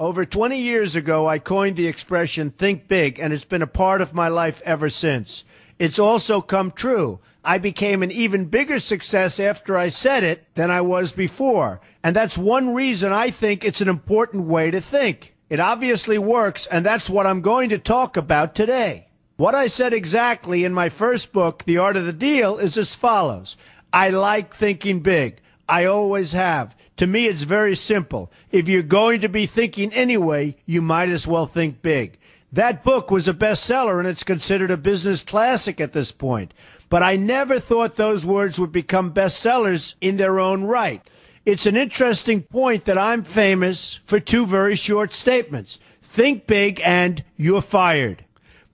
Over 20 years ago, I coined the expression think big, and it's been a part of my life ever since. It's also come true. I became an even bigger success after I said it than I was before. And that's one reason I think it's an important way to think. It obviously works, and that's what I'm going to talk about today. What I said exactly in my first book, The Art of the Deal, is as follows. I like thinking big. I always have. To me, it's very simple. If you're going to be thinking anyway, you might as well think big. That book was a bestseller, and it's considered a business classic at this point. But I never thought those words would become bestsellers in their own right. It's an interesting point that I'm famous for two very short statements. Think big and you're fired.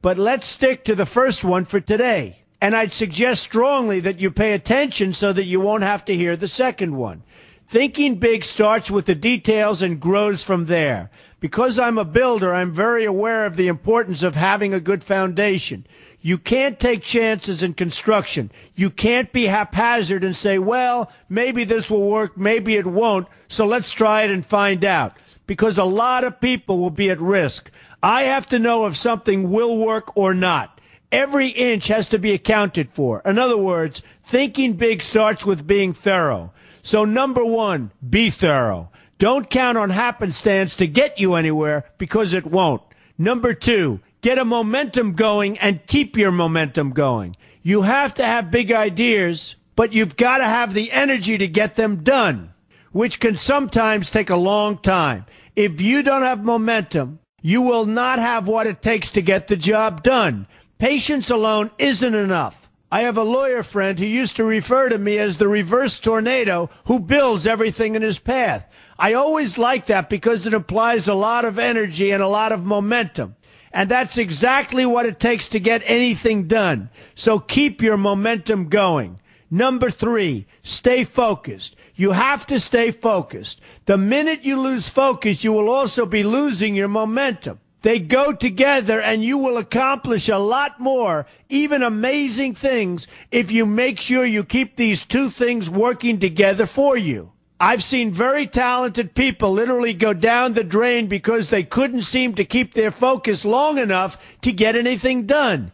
But let's stick to the first one for today. And I'd suggest strongly that you pay attention so that you won't have to hear the second one. Thinking big starts with the details and grows from there. Because I'm a builder, I'm very aware of the importance of having a good foundation. You can't take chances in construction. You can't be haphazard and say, well, maybe this will work, maybe it won't, so let's try it and find out. Because a lot of people will be at risk. I have to know if something will work or not. Every inch has to be accounted for. In other words, thinking big starts with being thorough. So number one, be thorough. Don't count on happenstance to get you anywhere because it won't. Number two, get a momentum going and keep your momentum going. You have to have big ideas, but you've got to have the energy to get them done, which can sometimes take a long time. If you don't have momentum, you will not have what it takes to get the job done. Patience alone isn't enough. I have a lawyer friend who used to refer to me as the reverse tornado who builds everything in his path. I always like that because it implies a lot of energy and a lot of momentum. And that's exactly what it takes to get anything done. So keep your momentum going. Number three, stay focused. You have to stay focused. The minute you lose focus, you will also be losing your momentum. They go together, and you will accomplish a lot more, even amazing things, if you make sure you keep these two things working together for you. I've seen very talented people literally go down the drain because they couldn't seem to keep their focus long enough to get anything done.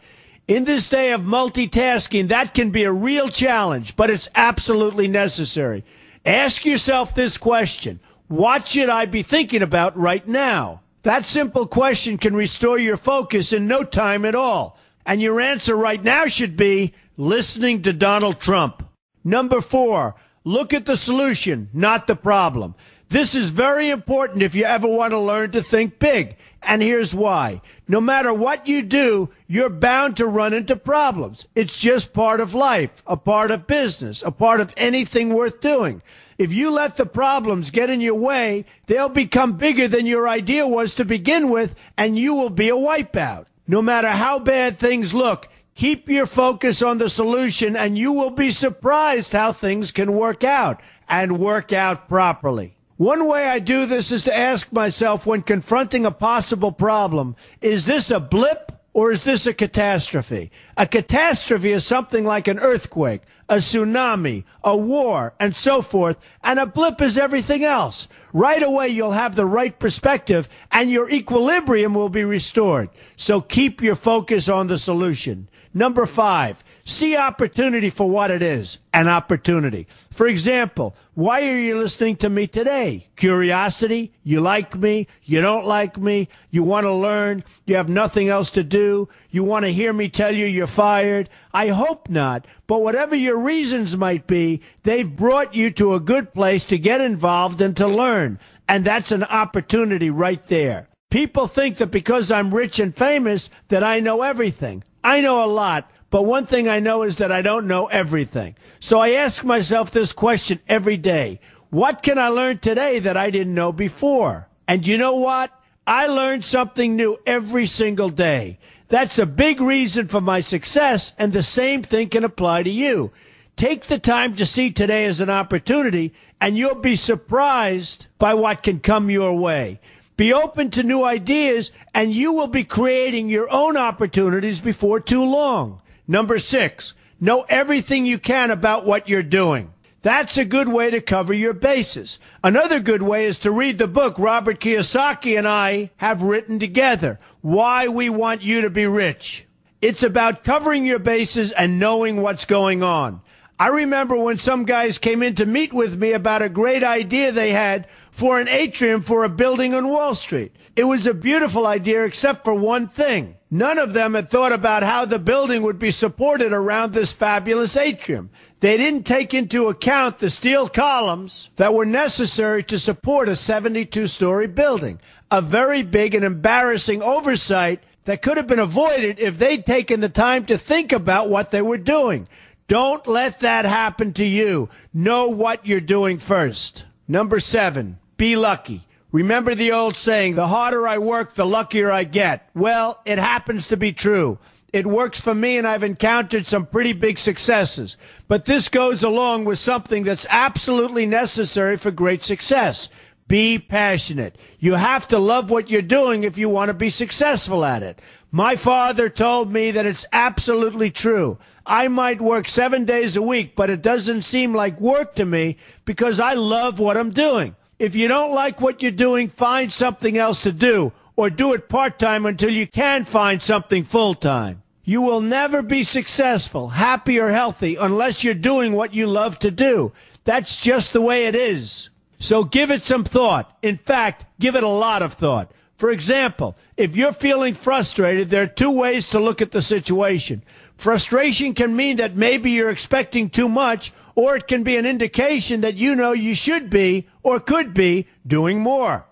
In this day of multitasking, that can be a real challenge, but it's absolutely necessary. Ask yourself this question: what should I be thinking about right now? That simple question can restore your focus in no time at all. And your answer right now should be listening to Donald Trump. Number four, look at the solution, not the problem. This is very important if you ever want to learn to think big. And here's why. No matter what you do, you're bound to run into problems. It's just part of life, a part of business, a part of anything worth doing. If you let the problems get in your way, they'll become bigger than your idea was to begin with, and you will be a wipeout. No matter how bad things look, keep your focus on the solution, and you will be surprised how things can work out, and work out properly. One way I do this is to ask myself when confronting a possible problem, is this a blip or is this a catastrophe? A catastrophe is something like an earthquake, a tsunami, a war, and so forth, and a blip is everything else. Right away, you'll have the right perspective, and your equilibrium will be restored. So keep your focus on the solution. Number five, see opportunity for what it is, an opportunity. For example, why are you listening to me today? Curiosity? You like me? You don't like me? You want to learn? You have nothing else to do? You want to hear me tell you you're fired? I hope not, but whatever your reasons might be, they've brought you to a good place to get involved and to learn, and that's an opportunity right there. People think that because I'm rich and famous that I know everything. I know a lot, but one thing I know is that I don't know everything. So I ask myself this question every day. What can I learn today that I didn't know before? And you know what? I learn something new every single day. That's a big reason for my success, and the same thing can apply to you. Take the time to see today as an opportunity, and you'll be surprised by what can come your way. Be open to new ideas, and you will be creating your own opportunities before too long. Number six, know everything you can about what you're doing. That's a good way to cover your bases. Another good way is to read the book Robert Kiyosaki and I have written together, Why We Want You to Be Rich. It's about covering your bases and knowing what's going on. I remember when some guys came in to meet with me about a great idea they had for an atrium for a building on Wall Street. It was a beautiful idea except for one thing. None of them had thought about how the building would be supported around this fabulous atrium. They didn't take into account the steel columns that were necessary to support a 72-story building, a very big and embarrassing oversight that could have been avoided if they'd taken the time to think about what they were doing. Don't let that happen to you. Know what you're doing first. Number 7, be lucky. Remember the old saying, the harder I work, the luckier I get. Well, it happens to be true. It works for me, and I've encountered some pretty big successes. But this goes along with something that's absolutely necessary for great success. Be passionate. You have to love what you're doing if you want to be successful at it. My father told me that it's absolutely true. I might work 7 days a week, but it doesn't seem like work to me because I love what I'm doing. If you don't like what you're doing, find something else to do, or do it part-time until you can find something full-time. You will never be successful, happy, or healthy unless you're doing what you love to do. That's just the way it is. So give it some thought. In fact, give it a lot of thought. For example, if you're feeling frustrated, there are 2 ways to look at the situation. Frustration can mean that maybe you're expecting too much, or it can be an indication that you know you should be or could be doing more.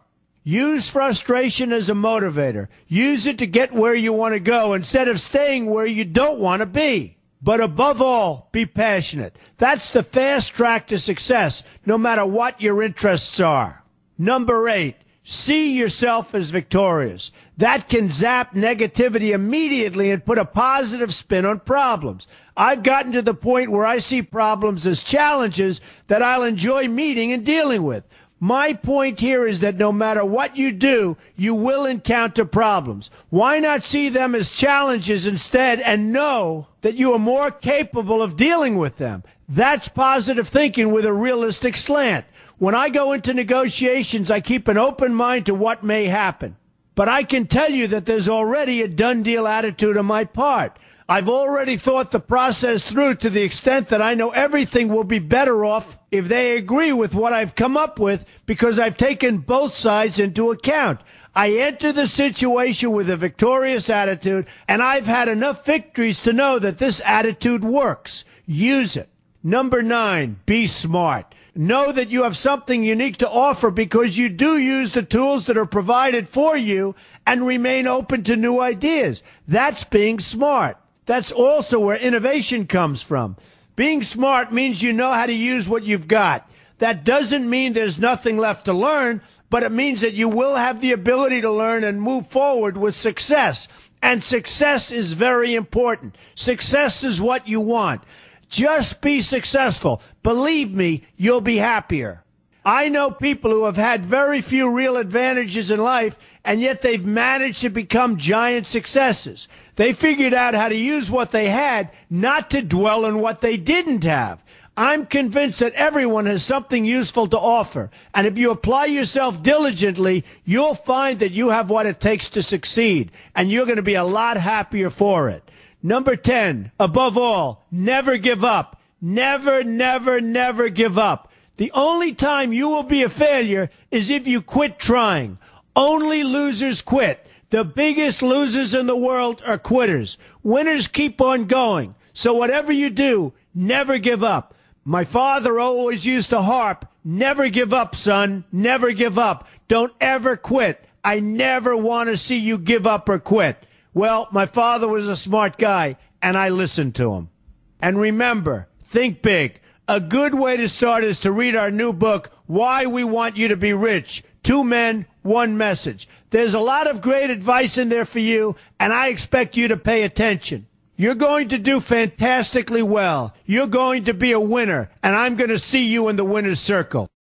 Use frustration as a motivator. Use it to get where you want to go instead of staying where you don't want to be. But above all, be passionate. That's the fast track to success, no matter what your interests are. Number 8, see yourself as victorious. That can zap negativity immediately and put a positive spin on problems. I've gotten to the point where I see problems as challenges that I'll enjoy meeting and dealing with. My point here is that no matter what you do, you will encounter problems. Why not see them as challenges instead and know that you are more capable of dealing with them? That's positive thinking with a realistic slant. When I go into negotiations, I keep an open mind to what may happen. But I can tell you that there's already a done deal attitude on my part. I've already thought the process through to the extent that I know everything will be better off if they agree with what I've come up with because I've taken both sides into account. I enter the situation with a victorious attitude, and I've had enough victories to know that this attitude works. Use it. Number 9, be smart. Know that you have something unique to offer because you do use the tools that are provided for you and remain open to new ideas. That's being smart. That's also where innovation comes from. Being smart means you know how to use what you've got. That doesn't mean there's nothing left to learn, but it means that you will have the ability to learn and move forward with success. And success is very important. Success is what you want. Just be successful. Believe me, you'll be happier. I know people who have had very few real advantages in life, and yet they've managed to become giant successes. They figured out how to use what they had, not to dwell on what they didn't have. I'm convinced that everyone has something useful to offer, and if you apply yourself diligently, you'll find that you have what it takes to succeed, and you're going to be a lot happier for it. Number 10, above all, never give up. Never, never, never give up. The only time you will be a failure is if you quit trying. Only losers quit. The biggest losers in the world are quitters. Winners keep on going. So whatever you do, never give up. My father always used to harp, never give up, son. Never give up. Don't ever quit. I never want to see you give up or quit. Well, my father was a smart guy, and I listened to him. And remember, think big. A good way to start is to read our new book, Why We Want You to Be Rich. 2 men, 1 message. There's a lot of great advice in there for you, and I expect you to pay attention. You're going to do fantastically well. You're going to be a winner, and I'm going to see you in the winner's circle.